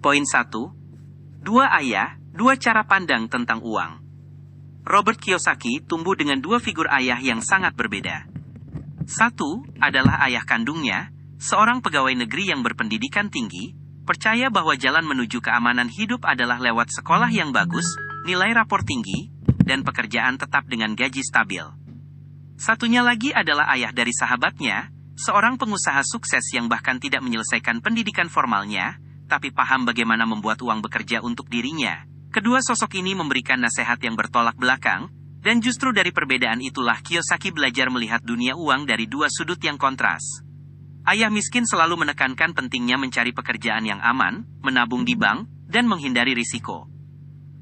Poin 1. Dua ayah, dua cara pandang tentang uang. Robert Kiyosaki tumbuh dengan dua figur ayah yang sangat berbeda. Satu adalah ayah kandungnya, seorang pegawai negeri yang berpendidikan tinggi, percaya bahwa jalan menuju keamanan hidup adalah lewat sekolah yang bagus, nilai rapor tinggi, dan pekerjaan tetap dengan gaji stabil. Satunya lagi adalah ayah dari sahabatnya, seorang pengusaha sukses yang bahkan tidak menyelesaikan pendidikan formalnya, tapi paham bagaimana membuat uang bekerja untuk dirinya. Kedua sosok ini memberikan nasihat yang bertolak belakang, dan justru dari perbedaan itulah Kiyosaki belajar melihat dunia uang dari dua sudut yang kontras. Ayah miskin selalu menekankan pentingnya mencari pekerjaan yang aman, menabung di bank, dan menghindari risiko.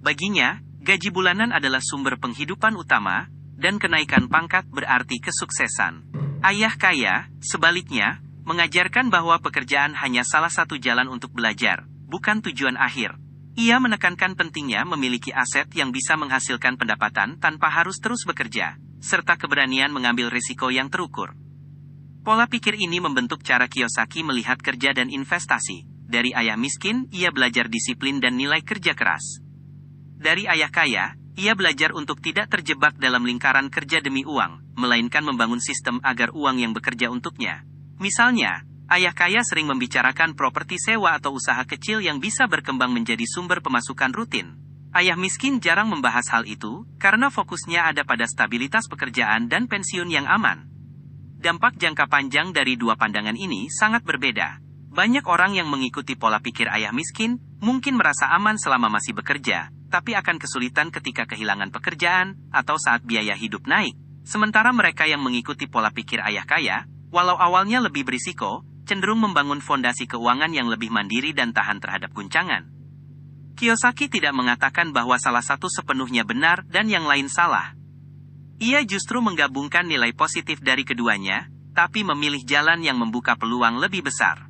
Baginya, gaji bulanan adalah sumber penghidupan utama, dan kenaikan pangkat berarti kesuksesan. Ayah kaya, sebaliknya, mengajarkan bahwa pekerjaan hanya salah satu jalan untuk belajar, bukan tujuan akhir. Ia menekankan pentingnya memiliki aset yang bisa menghasilkan pendapatan tanpa harus terus bekerja, serta keberanian mengambil risiko yang terukur. Pola pikir ini membentuk cara Kiyosaki melihat kerja dan investasi. Dari ayah miskin, ia belajar disiplin dan nilai kerja keras. Dari ayah kaya, ia belajar untuk tidak terjebak dalam lingkaran kerja demi uang, melainkan membangun sistem agar uang yang bekerja untuknya. Misalnya, ayah kaya sering membicarakan properti sewa atau usaha kecil yang bisa berkembang menjadi sumber pemasukan rutin. Ayah miskin jarang membahas hal itu, karena fokusnya ada pada stabilitas pekerjaan dan pensiun yang aman. Dampak jangka panjang dari dua pandangan ini sangat berbeda. Banyak orang yang mengikuti pola pikir ayah miskin, mungkin merasa aman selama masih bekerja, tapi akan kesulitan ketika kehilangan pekerjaan, atau saat biaya hidup naik. Sementara mereka yang mengikuti pola pikir ayah kaya, walau awalnya lebih berisiko, cenderung membangun fondasi keuangan yang lebih mandiri dan tahan terhadap guncangan. Kiyosaki tidak mengatakan bahwa salah satu sepenuhnya benar dan yang lain salah. Ia justru menggabungkan nilai positif dari keduanya, tapi memilih jalan yang membuka peluang lebih besar.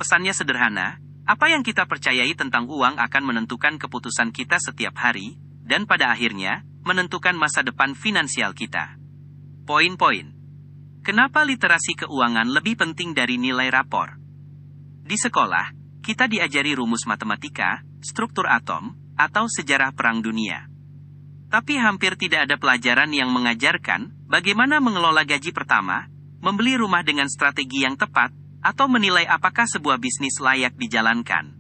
Pesannya sederhana, apa yang kita percayai tentang uang akan menentukan keputusan kita setiap hari, dan pada akhirnya, menentukan masa depan finansial kita. Poin-poin. Kenapa literasi keuangan lebih penting dari nilai rapor? Di sekolah, kita diajari rumus matematika, struktur atom, atau sejarah perang dunia. Tapi hampir tidak ada pelajaran yang mengajarkan bagaimana mengelola gaji pertama, membeli rumah dengan strategi yang tepat, atau menilai apakah sebuah bisnis layak dijalankan.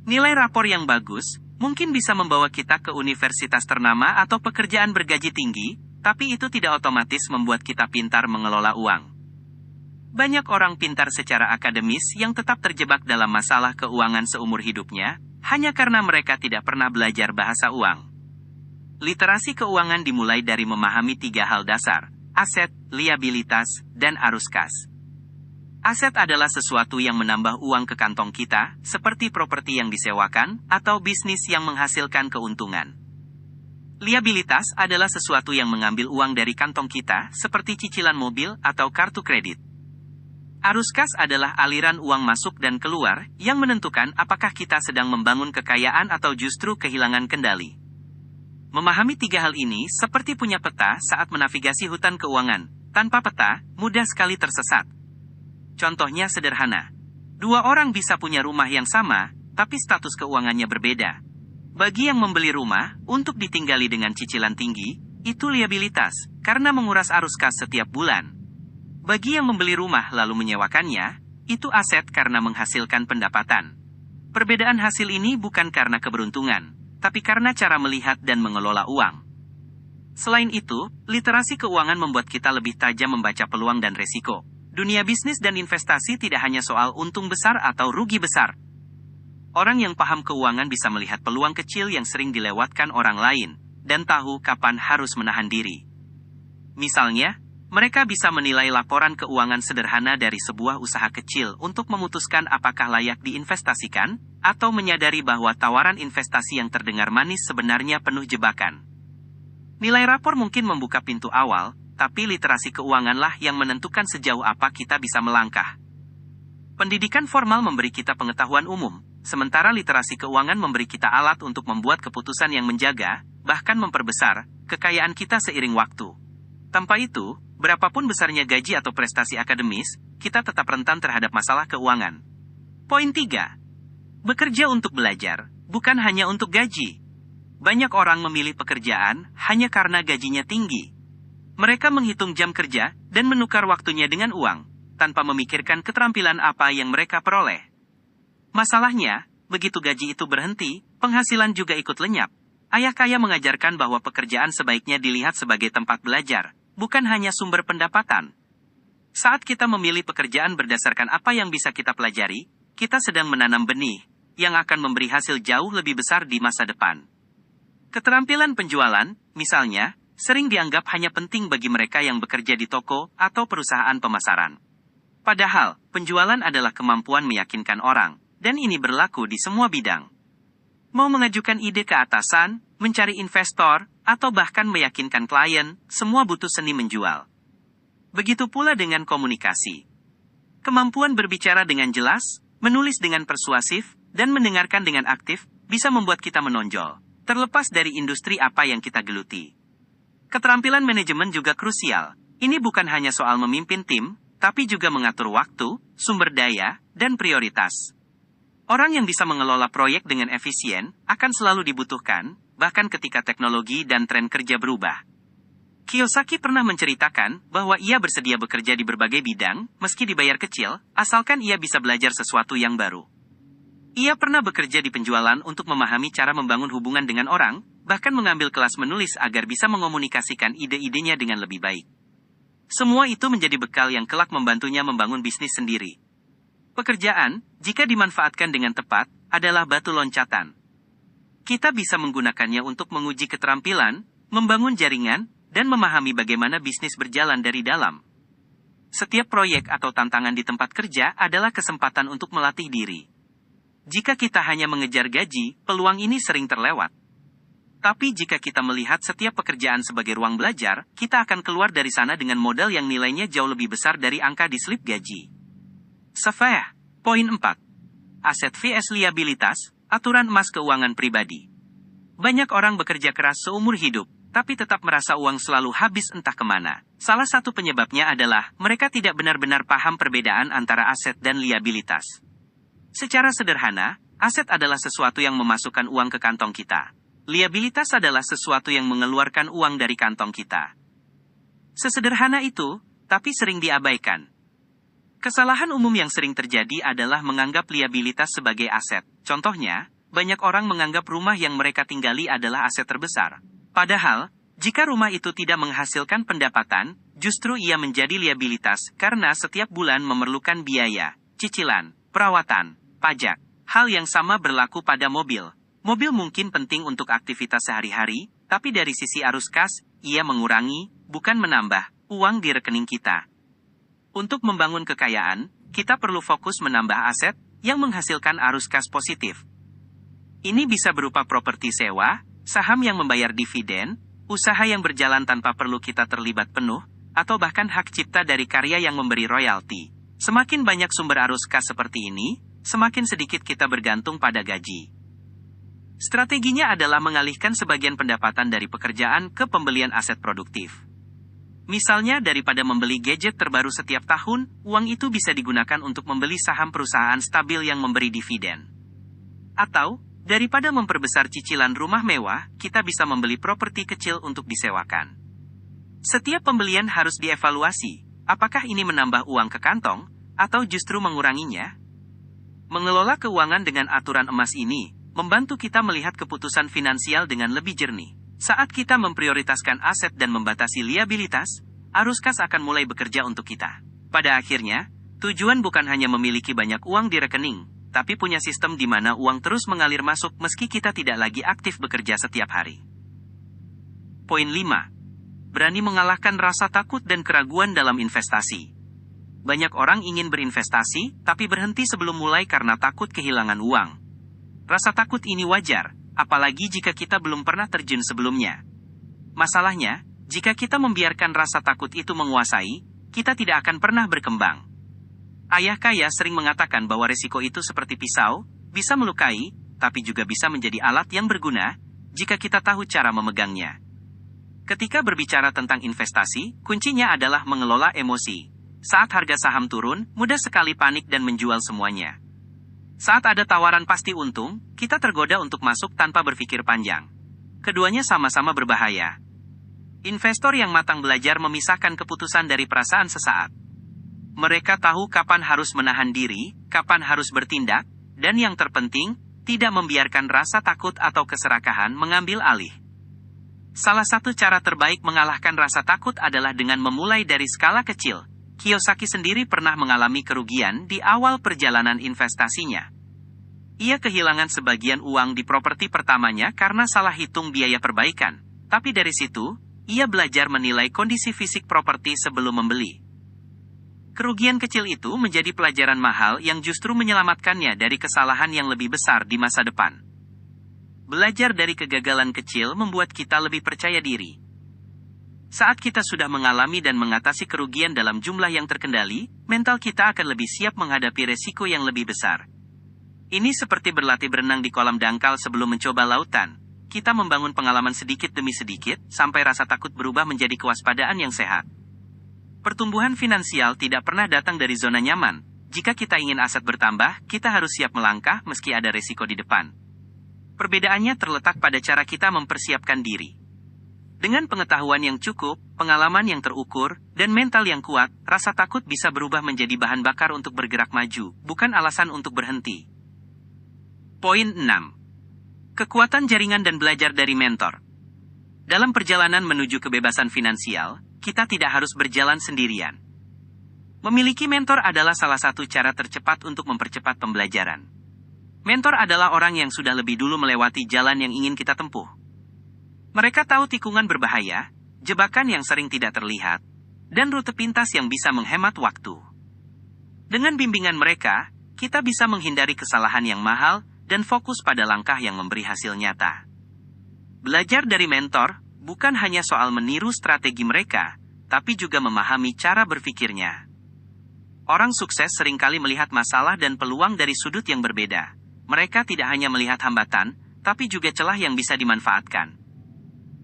Nilai rapor yang bagus mungkin bisa membawa kita ke universitas ternama atau pekerjaan bergaji tinggi, tapi itu tidak otomatis membuat kita pintar mengelola uang. Banyak orang pintar secara akademis yang tetap terjebak dalam masalah keuangan seumur hidupnya, hanya karena mereka tidak pernah belajar bahasa uang. Literasi keuangan dimulai dari memahami tiga hal dasar: aset, liabilitas, dan arus kas. Aset adalah sesuatu yang menambah uang ke kantong kita, seperti properti yang disewakan, atau bisnis yang menghasilkan keuntungan. Liabilitas adalah sesuatu yang mengambil uang dari kantong kita, seperti cicilan mobil atau kartu kredit. Arus kas adalah aliran uang masuk dan keluar, yang menentukan apakah kita sedang membangun kekayaan atau justru kehilangan kendali. Memahami tiga hal ini seperti punya peta saat menavigasi hutan keuangan. Tanpa peta, mudah sekali tersesat. Contohnya sederhana. Dua orang bisa punya rumah yang sama, tapi status keuangannya berbeda. Bagi yang membeli rumah, untuk ditinggali dengan cicilan tinggi, itu liabilitas, karena menguras arus kas setiap bulan. Bagi yang membeli rumah lalu menyewakannya, itu aset karena menghasilkan pendapatan. Perbedaan hasil ini bukan karena keberuntungan, tapi karena cara melihat dan mengelola uang. Selain itu, literasi keuangan membuat kita lebih tajam membaca peluang dan resiko. Dunia bisnis dan investasi tidak hanya soal untung besar atau rugi besar. Orang yang paham keuangan bisa melihat peluang kecil yang sering dilewatkan orang lain, dan tahu kapan harus menahan diri. Misalnya, mereka bisa menilai laporan keuangan sederhana dari sebuah usaha kecil untuk memutuskan apakah layak diinvestasikan, atau menyadari bahwa tawaran investasi yang terdengar manis sebenarnya penuh jebakan. Nilai rapor mungkin membuka pintu awal, tapi literasi keuanganlah yang menentukan sejauh apa kita bisa melangkah. Pendidikan formal memberi kita pengetahuan umum, sementara literasi keuangan memberi kita alat untuk membuat keputusan yang menjaga, bahkan memperbesar, kekayaan kita seiring waktu. Tanpa itu, berapapun besarnya gaji atau prestasi akademis, kita tetap rentan terhadap masalah keuangan. Poin 3. Bekerja untuk belajar, bukan hanya untuk gaji. Banyak orang memilih pekerjaan hanya karena gajinya tinggi. Mereka menghitung jam kerja dan menukar waktunya dengan uang, tanpa memikirkan keterampilan apa yang mereka peroleh. Masalahnya, begitu gaji itu berhenti, penghasilan juga ikut lenyap. Ayah kaya mengajarkan bahwa pekerjaan sebaiknya dilihat sebagai tempat belajar, bukan hanya sumber pendapatan. Saat kita memilih pekerjaan berdasarkan apa yang bisa kita pelajari, kita sedang menanam benih yang akan memberi hasil jauh lebih besar di masa depan. Keterampilan penjualan, misalnya, sering dianggap hanya penting bagi mereka yang bekerja di toko atau perusahaan pemasaran. Padahal, penjualan adalah kemampuan meyakinkan orang, dan ini berlaku di semua bidang. Mau mengajukan ide ke atasan, mencari investor, atau bahkan meyakinkan klien, semua butuh seni menjual. Begitu pula dengan komunikasi. Kemampuan berbicara dengan jelas, menulis dengan persuasif, dan mendengarkan dengan aktif, bisa membuat kita menonjol, terlepas dari industri apa yang kita geluti. Keterampilan manajemen juga krusial. Ini bukan hanya soal memimpin tim, tapi juga mengatur waktu, sumber daya, dan prioritas. Orang yang bisa mengelola proyek dengan efisien, akan selalu dibutuhkan, bahkan ketika teknologi dan tren kerja berubah. Kiyosaki pernah menceritakan bahwa ia bersedia bekerja di berbagai bidang, meski dibayar kecil, asalkan ia bisa belajar sesuatu yang baru. Ia pernah bekerja di penjualan untuk memahami cara membangun hubungan dengan orang, bahkan mengambil kelas menulis agar bisa mengomunikasikan ide-idenya dengan lebih baik. Semua itu menjadi bekal yang kelak membantunya membangun bisnis sendiri. Pekerjaan, jika dimanfaatkan dengan tepat, adalah batu loncatan. Kita bisa menggunakannya untuk menguji keterampilan, membangun jaringan, dan memahami bagaimana bisnis berjalan dari dalam. Setiap proyek atau tantangan di tempat kerja adalah kesempatan untuk melatih diri. Jika kita hanya mengejar gaji, peluang ini sering terlewat. Tapi jika kita melihat setiap pekerjaan sebagai ruang belajar, kita akan keluar dari sana dengan modal yang nilainya jauh lebih besar dari angka di slip gaji. Safah. Poin 4. Aset vs liabilitas, aturan emas keuangan pribadi. Banyak orang bekerja keras seumur hidup, tapi tetap merasa uang selalu habis entah kemana. Salah satu penyebabnya adalah, mereka tidak benar-benar paham perbedaan antara aset dan liabilitas. Secara sederhana, aset adalah sesuatu yang memasukkan uang ke kantong kita. Liabilitas adalah sesuatu yang mengeluarkan uang dari kantong kita. Sesederhana itu, tapi sering diabaikan. Kesalahan umum yang sering terjadi adalah menganggap liabilitas sebagai aset. Contohnya, banyak orang menganggap rumah yang mereka tinggali adalah aset terbesar. Padahal, jika rumah itu tidak menghasilkan pendapatan, justru ia menjadi liabilitas karena setiap bulan memerlukan biaya, cicilan, perawatan, pajak. Hal yang sama berlaku pada mobil. Mobil mungkin penting untuk aktivitas sehari-hari, tapi dari sisi arus kas, ia mengurangi, bukan menambah, uang di rekening kita. Untuk membangun kekayaan, kita perlu fokus menambah aset yang menghasilkan arus kas positif. Ini bisa berupa properti sewa, saham yang membayar dividen, usaha yang berjalan tanpa perlu kita terlibat penuh, atau bahkan hak cipta dari karya yang memberi royalti. Semakin banyak sumber arus kas seperti ini, semakin sedikit kita bergantung pada gaji. Strateginya adalah mengalihkan sebagian pendapatan dari pekerjaan ke pembelian aset produktif. Misalnya daripada membeli gadget terbaru setiap tahun, uang itu bisa digunakan untuk membeli saham perusahaan stabil yang memberi dividen. Atau, daripada memperbesar cicilan rumah mewah, kita bisa membeli properti kecil untuk disewakan. Setiap pembelian harus dievaluasi, apakah ini menambah uang ke kantong, atau justru menguranginya? Mengelola keuangan dengan aturan emas ini, membantu kita melihat keputusan finansial dengan lebih jernih. Saat kita memprioritaskan aset dan membatasi liabilitas, arus kas akan mulai bekerja untuk kita. Pada akhirnya, tujuan bukan hanya memiliki banyak uang di rekening, tapi punya sistem di mana uang terus mengalir masuk meski kita tidak lagi aktif bekerja setiap hari. Poin 5. Berani mengalahkan rasa takut dan keraguan dalam investasi. Banyak orang ingin berinvestasi, tapi berhenti sebelum mulai karena takut kehilangan uang. Rasa takut ini wajar, apalagi jika kita belum pernah terjun sebelumnya. Masalahnya, jika kita membiarkan rasa takut itu menguasai, kita tidak akan pernah berkembang. Ayah kaya sering mengatakan bahwa risiko itu seperti pisau, bisa melukai, tapi juga bisa menjadi alat yang berguna, jika kita tahu cara memegangnya. Ketika berbicara tentang investasi, kuncinya adalah mengelola emosi. Saat harga saham turun, mudah sekali panik dan menjual semuanya. Saat ada tawaran pasti untung, kita tergoda untuk masuk tanpa berpikir panjang. Keduanya sama-sama berbahaya. Investor yang matang belajar memisahkan keputusan dari perasaan sesaat. Mereka tahu kapan harus menahan diri, kapan harus bertindak, dan yang terpenting, tidak membiarkan rasa takut atau keserakahan mengambil alih. Salah satu cara terbaik mengalahkan rasa takut adalah dengan memulai dari skala kecil. Kiyosaki sendiri pernah mengalami kerugian di awal perjalanan investasinya. Ia kehilangan sebagian uang di properti pertamanya karena salah hitung biaya perbaikan. Tapi dari situ, ia belajar menilai kondisi fisik properti sebelum membeli. Kerugian kecil itu menjadi pelajaran mahal yang justru menyelamatkannya dari kesalahan yang lebih besar di masa depan. Belajar dari kegagalan kecil membuat kita lebih percaya diri. Saat kita sudah mengalami dan mengatasi kerugian dalam jumlah yang terkendali, mental kita akan lebih siap menghadapi resiko yang lebih besar. Ini seperti berlatih berenang di kolam dangkal sebelum mencoba lautan. Kita membangun pengalaman sedikit demi sedikit, sampai rasa takut berubah menjadi kewaspadaan yang sehat. Pertumbuhan finansial tidak pernah datang dari zona nyaman. Jika kita ingin aset bertambah, kita harus siap melangkah meski ada resiko di depan. Perbedaannya terletak pada cara kita mempersiapkan diri. Dengan pengetahuan yang cukup, pengalaman yang terukur, dan mental yang kuat, rasa takut bisa berubah menjadi bahan bakar untuk bergerak maju, bukan alasan untuk berhenti. Poin 6. Kekuatan jaringan dan belajar dari mentor. Dalam perjalanan menuju kebebasan finansial, kita tidak harus berjalan sendirian. Memiliki mentor adalah salah satu cara tercepat untuk mempercepat pembelajaran. Mentor adalah orang yang sudah lebih dulu melewati jalan yang ingin kita tempuh. Mereka tahu tikungan berbahaya, jebakan yang sering tidak terlihat, dan rute pintas yang bisa menghemat waktu. Dengan bimbingan mereka, kita bisa menghindari kesalahan yang mahal dan fokus pada langkah yang memberi hasil nyata. Belajar dari mentor bukan hanya soal meniru strategi mereka, tapi juga memahami cara berpikirnya. Orang sukses seringkali melihat masalah dan peluang dari sudut yang berbeda. Mereka tidak hanya melihat hambatan, tapi juga celah yang bisa dimanfaatkan.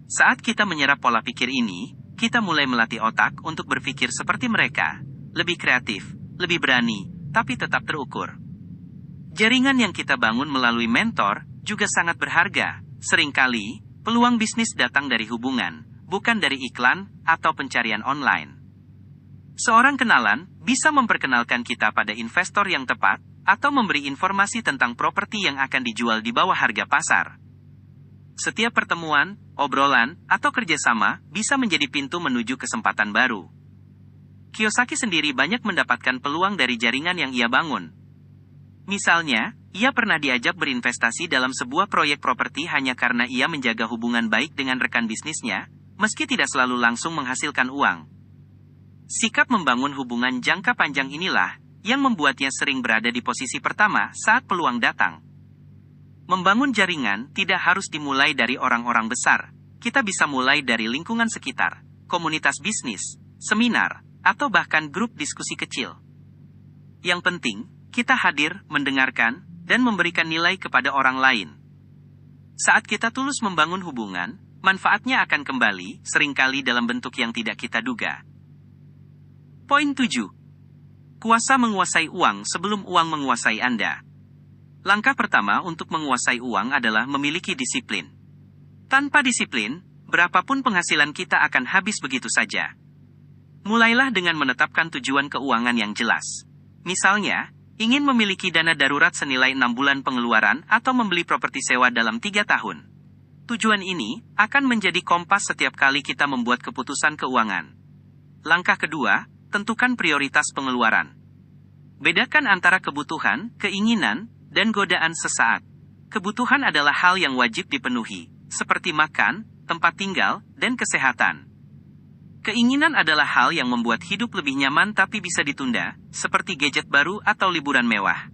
Saat kita menyerap pola pikir ini, kita mulai melatih otak untuk berpikir seperti mereka, lebih kreatif, lebih berani, tapi tetap terukur. Jaringan yang kita bangun melalui mentor juga sangat berharga. Seringkali, peluang bisnis datang dari hubungan, bukan dari iklan atau pencarian online. Seorang kenalan bisa memperkenalkan kita pada investor yang tepat, atau memberi informasi tentang properti yang akan dijual di bawah harga pasar. Setiap pertemuan, obrolan, atau kerjasama bisa menjadi pintu menuju kesempatan baru. Kiyosaki sendiri banyak mendapatkan peluang dari jaringan yang ia bangun. Misalnya, ia pernah diajak berinvestasi dalam sebuah proyek properti hanya karena ia menjaga hubungan baik dengan rekan bisnisnya, meski tidak selalu langsung menghasilkan uang. Sikap membangun hubungan jangka panjang inilah yang membuatnya sering berada di posisi pertama saat peluang datang. Membangun jaringan tidak harus dimulai dari orang-orang besar. Kita bisa mulai dari lingkungan sekitar, komunitas bisnis, seminar, atau bahkan grup diskusi kecil. Yang penting, kita hadir, mendengarkan, dan memberikan nilai kepada orang lain. Saat kita tulus membangun hubungan, manfaatnya akan kembali, seringkali dalam bentuk yang tidak kita duga. Poin 7. Kuasa menguasai uang sebelum uang menguasai Anda. Langkah pertama untuk menguasai uang adalah memiliki disiplin. Tanpa disiplin, berapapun penghasilan kita akan habis begitu saja. Mulailah dengan menetapkan tujuan keuangan yang jelas. Misalnya, ingin memiliki dana darurat senilai 6 bulan pengeluaran atau membeli properti sewa dalam 3 tahun. Tujuan ini akan menjadi kompas setiap kali kita membuat keputusan keuangan. Langkah kedua, tentukan prioritas pengeluaran. Bedakan antara kebutuhan, keinginan, dan godaan sesaat. Kebutuhan adalah hal yang wajib dipenuhi, seperti makan, tempat tinggal, dan kesehatan. Keinginan adalah hal yang membuat hidup lebih nyaman tapi bisa ditunda, seperti gadget baru atau liburan mewah.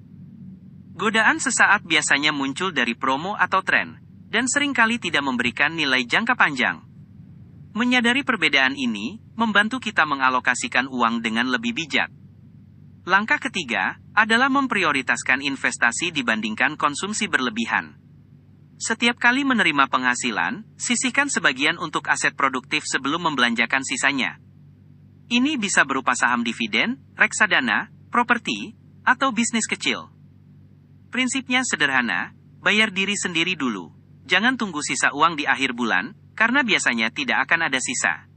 Godaan sesaat biasanya muncul dari promo atau tren, dan seringkali tidak memberikan nilai jangka panjang. Menyadari perbedaan ini, membantu kita mengalokasikan uang dengan lebih bijak. Langkah ketiga adalah memprioritaskan investasi dibandingkan konsumsi berlebihan. Setiap kali menerima penghasilan, sisihkan sebagian untuk aset produktif sebelum membelanjakan sisanya. Ini bisa berupa saham dividen, reksadana, properti, atau bisnis kecil. Prinsipnya sederhana, bayar diri sendiri dulu. Jangan tunggu sisa uang di akhir bulan, karena biasanya tidak akan ada sisa.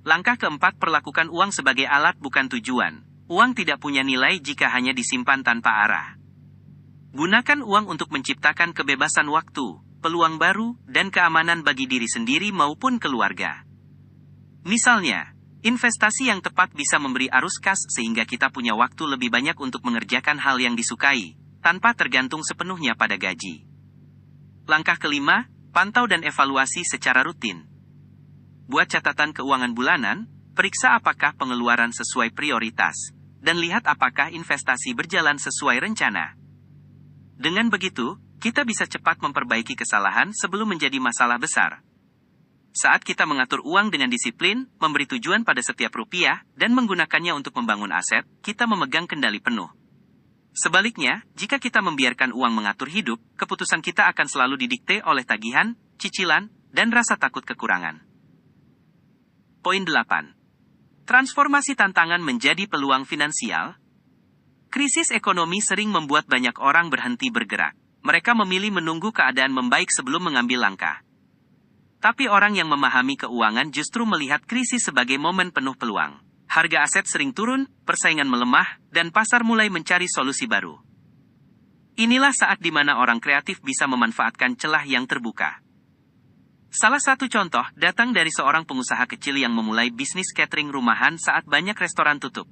Langkah keempat, perlakukan uang sebagai alat bukan tujuan. Uang tidak punya nilai jika hanya disimpan tanpa arah. Gunakan uang untuk menciptakan kebebasan waktu, peluang baru, dan keamanan bagi diri sendiri maupun keluarga. Misalnya, investasi yang tepat bisa memberi arus kas sehingga kita punya waktu lebih banyak untuk mengerjakan hal yang disukai, tanpa tergantung sepenuhnya pada gaji. Langkah kelima, pantau dan evaluasi secara rutin. Buat catatan keuangan bulanan, periksa apakah pengeluaran sesuai prioritas, dan lihat apakah investasi berjalan sesuai rencana. Dengan begitu, kita bisa cepat memperbaiki kesalahan sebelum menjadi masalah besar. Saat kita mengatur uang dengan disiplin, memberi tujuan pada setiap rupiah, dan menggunakannya untuk membangun aset, kita memegang kendali penuh. Sebaliknya, jika kita membiarkan uang mengatur hidup, keputusan kita akan selalu didikte oleh tagihan, cicilan, dan rasa takut kekurangan. Poin 8. Transformasi tantangan menjadi peluang finansial. Krisis ekonomi sering membuat banyak orang berhenti bergerak. Mereka memilih menunggu keadaan membaik sebelum mengambil langkah. Tapi orang yang memahami keuangan justru melihat krisis sebagai momen penuh peluang. Harga aset sering turun, persaingan melemah, dan pasar mulai mencari solusi baru. Inilah saat di mana orang kreatif bisa memanfaatkan celah yang terbuka. Salah satu contoh datang dari seorang pengusaha kecil yang memulai bisnis catering rumahan saat banyak restoran tutup.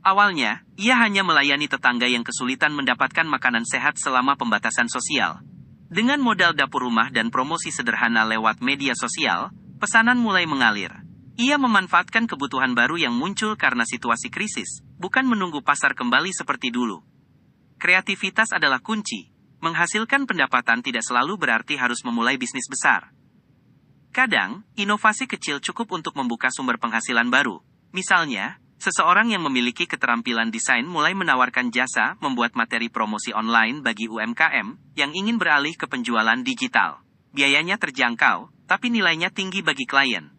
Awalnya, ia hanya melayani tetangga yang kesulitan mendapatkan makanan sehat selama pembatasan sosial. Dengan modal dapur rumah dan promosi sederhana lewat media sosial, pesanan mulai mengalir. Ia memanfaatkan kebutuhan baru yang muncul karena situasi krisis, bukan menunggu pasar kembali seperti dulu. Kreativitas adalah kunci. Menghasilkan pendapatan tidak selalu berarti harus memulai bisnis besar. Kadang, inovasi kecil cukup untuk membuka sumber penghasilan baru. Misalnya, seseorang yang memiliki keterampilan desain mulai menawarkan jasa membuat materi promosi online bagi UMKM yang ingin beralih ke penjualan digital. Biayanya terjangkau, tapi nilainya tinggi bagi klien.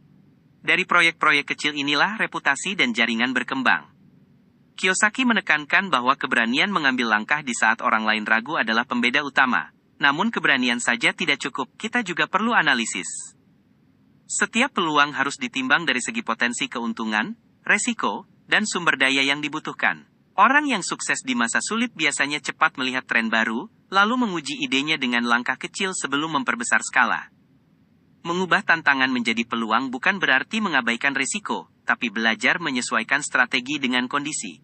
Dari proyek-proyek kecil inilah reputasi dan jaringan berkembang. Kiyosaki menekankan bahwa keberanian mengambil langkah di saat orang lain ragu adalah pembeda utama. Namun keberanian saja tidak cukup, kita juga perlu analisis. Setiap peluang harus ditimbang dari segi potensi keuntungan, resiko, dan sumber daya yang dibutuhkan. Orang yang sukses di masa sulit biasanya cepat melihat tren baru, lalu menguji idenya dengan langkah kecil sebelum memperbesar skala. Mengubah tantangan menjadi peluang bukan berarti mengabaikan risiko, tapi belajar menyesuaikan strategi dengan kondisi.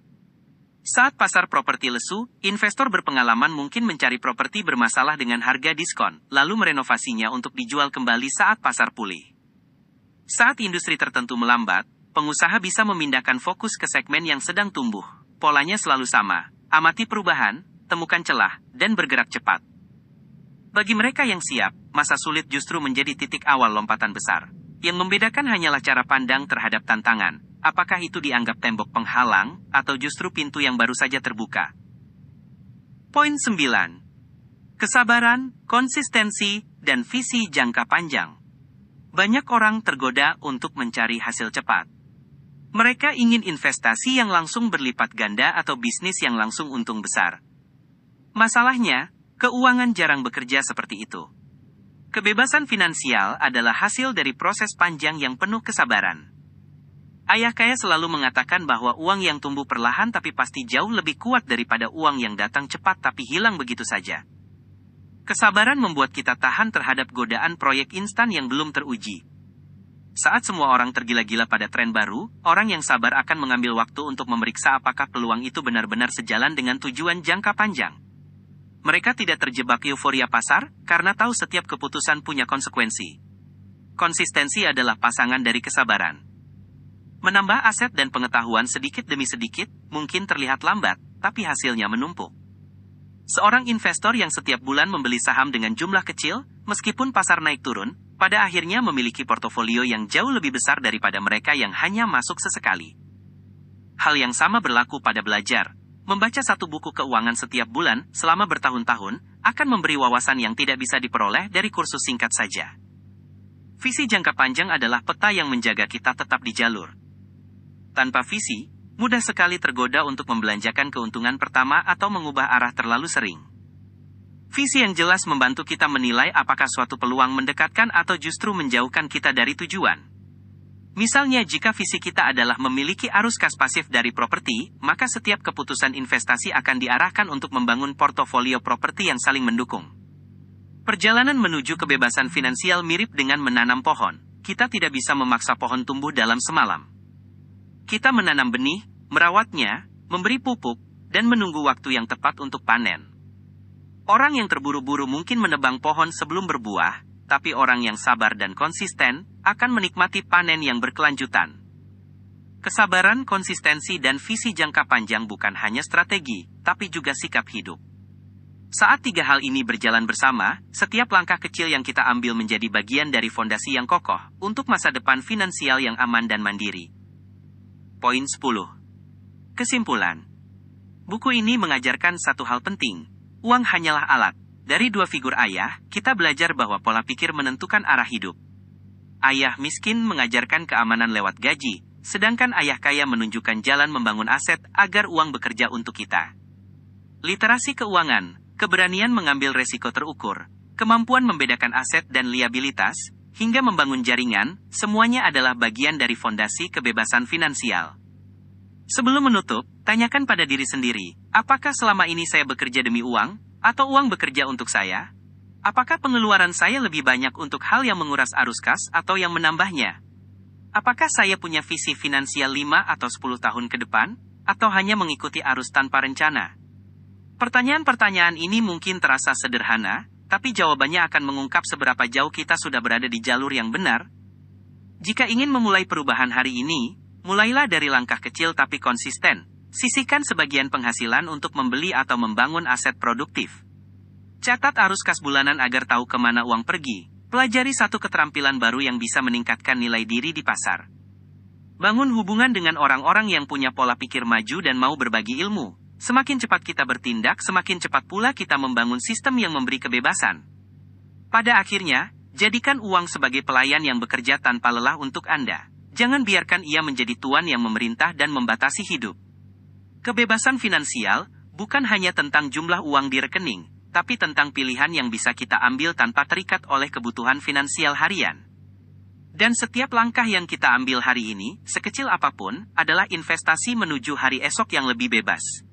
Saat pasar properti lesu, investor berpengalaman mungkin mencari properti bermasalah dengan harga diskon, lalu merenovasinya untuk dijual kembali saat pasar pulih. Saat industri tertentu melambat, pengusaha bisa memindahkan fokus ke segmen yang sedang tumbuh. Polanya selalu sama, amati perubahan, temukan celah, dan bergerak cepat. Bagi mereka yang siap, masa sulit justru menjadi titik awal lompatan besar. Yang membedakan hanyalah cara pandang terhadap tantangan. Apakah itu dianggap tembok penghalang, atau justru pintu yang baru saja terbuka? Poin 9. Kesabaran, konsistensi, dan visi jangka panjang. Banyak orang tergoda untuk mencari hasil cepat. Mereka ingin investasi yang langsung berlipat ganda atau bisnis yang langsung untung besar. Masalahnya, keuangan jarang bekerja seperti itu. Kebebasan finansial adalah hasil dari proses panjang yang penuh kesabaran. Ayah kaya selalu mengatakan bahwa uang yang tumbuh perlahan tapi pasti jauh lebih kuat daripada uang yang datang cepat tapi hilang begitu saja. Kesabaran membuat kita tahan terhadap godaan proyek instan yang belum teruji. Saat semua orang tergila-gila pada tren baru, orang yang sabar akan mengambil waktu untuk memeriksa apakah peluang itu benar-benar sejalan dengan tujuan jangka panjang. Mereka tidak terjebak euforia pasar, karena tahu setiap keputusan punya konsekuensi. Konsistensi adalah pasangan dari kesabaran. Menambah aset dan pengetahuan sedikit demi sedikit, mungkin terlihat lambat, tapi hasilnya menumpuk. Seorang investor yang setiap bulan membeli saham dengan jumlah kecil, meskipun pasar naik turun, pada akhirnya memiliki portofolio yang jauh lebih besar daripada mereka yang hanya masuk sesekali. Hal yang sama berlaku pada belajar. Membaca satu buku keuangan setiap bulan, selama bertahun-tahun, akan memberi wawasan yang tidak bisa diperoleh dari kursus singkat saja. Visi jangka panjang adalah peta yang menjaga kita tetap di jalur. Tanpa visi, mudah sekali tergoda untuk membelanjakan keuntungan pertama atau mengubah arah terlalu sering. Visi yang jelas membantu kita menilai apakah suatu peluang mendekatkan atau justru menjauhkan kita dari tujuan. Misalnya jika visi kita adalah memiliki arus kas pasif dari properti, maka setiap keputusan investasi akan diarahkan untuk membangun portofolio properti yang saling mendukung. Perjalanan menuju kebebasan finansial mirip dengan menanam pohon. Kita tidak bisa memaksa pohon tumbuh dalam semalam. Kita menanam benih, merawatnya, memberi pupuk, dan menunggu waktu yang tepat untuk panen. Orang yang terburu-buru mungkin menebang pohon sebelum berbuah, tapi orang yang sabar dan konsisten akan menikmati panen yang berkelanjutan. Kesabaran, konsistensi, dan visi jangka panjang bukan hanya strategi, tapi juga sikap hidup. Saat tiga hal ini berjalan bersama, setiap langkah kecil yang kita ambil menjadi bagian dari fondasi yang kokoh untuk masa depan finansial yang aman dan mandiri. Poin 10. Kesimpulan. Buku ini mengajarkan satu hal penting. Uang hanyalah alat. Dari dua figur ayah, kita belajar bahwa pola pikir menentukan arah hidup. Ayah miskin mengajarkan keamanan lewat gaji, sedangkan ayah kaya menunjukkan jalan membangun aset agar uang bekerja untuk kita. Literasi keuangan, keberanian mengambil resiko terukur, kemampuan membedakan aset dan liabilitas, hingga membangun jaringan, semuanya adalah bagian dari fondasi kebebasan finansial. Sebelum menutup, tanyakan pada diri sendiri, apakah selama ini saya bekerja demi uang, atau uang bekerja untuk saya? Apakah pengeluaran saya lebih banyak untuk hal yang menguras arus kas atau yang menambahnya? Apakah saya punya visi finansial 5 atau 10 tahun ke depan, atau hanya mengikuti arus tanpa rencana? Pertanyaan-pertanyaan ini mungkin terasa sederhana, tapi jawabannya akan mengungkap seberapa jauh kita sudah berada di jalur yang benar. Jika ingin memulai perubahan hari ini, mulailah dari langkah kecil tapi konsisten. Sisihkan sebagian penghasilan untuk membeli atau membangun aset produktif. Catat arus kas bulanan agar tahu kemana uang pergi. Pelajari satu keterampilan baru yang bisa meningkatkan nilai diri di pasar. Bangun hubungan dengan orang-orang yang punya pola pikir maju dan mau berbagi ilmu. Semakin cepat kita bertindak, semakin cepat pula kita membangun sistem yang memberi kebebasan. Pada akhirnya, jadikan uang sebagai pelayan yang bekerja tanpa lelah untuk Anda. Jangan biarkan ia menjadi tuan yang memerintah dan membatasi hidup. Kebebasan finansial bukan hanya tentang jumlah uang di rekening, tapi tentang pilihan yang bisa kita ambil tanpa terikat oleh kebutuhan finansial harian. Dan setiap langkah yang kita ambil hari ini, sekecil apapun, adalah investasi menuju hari esok yang lebih bebas.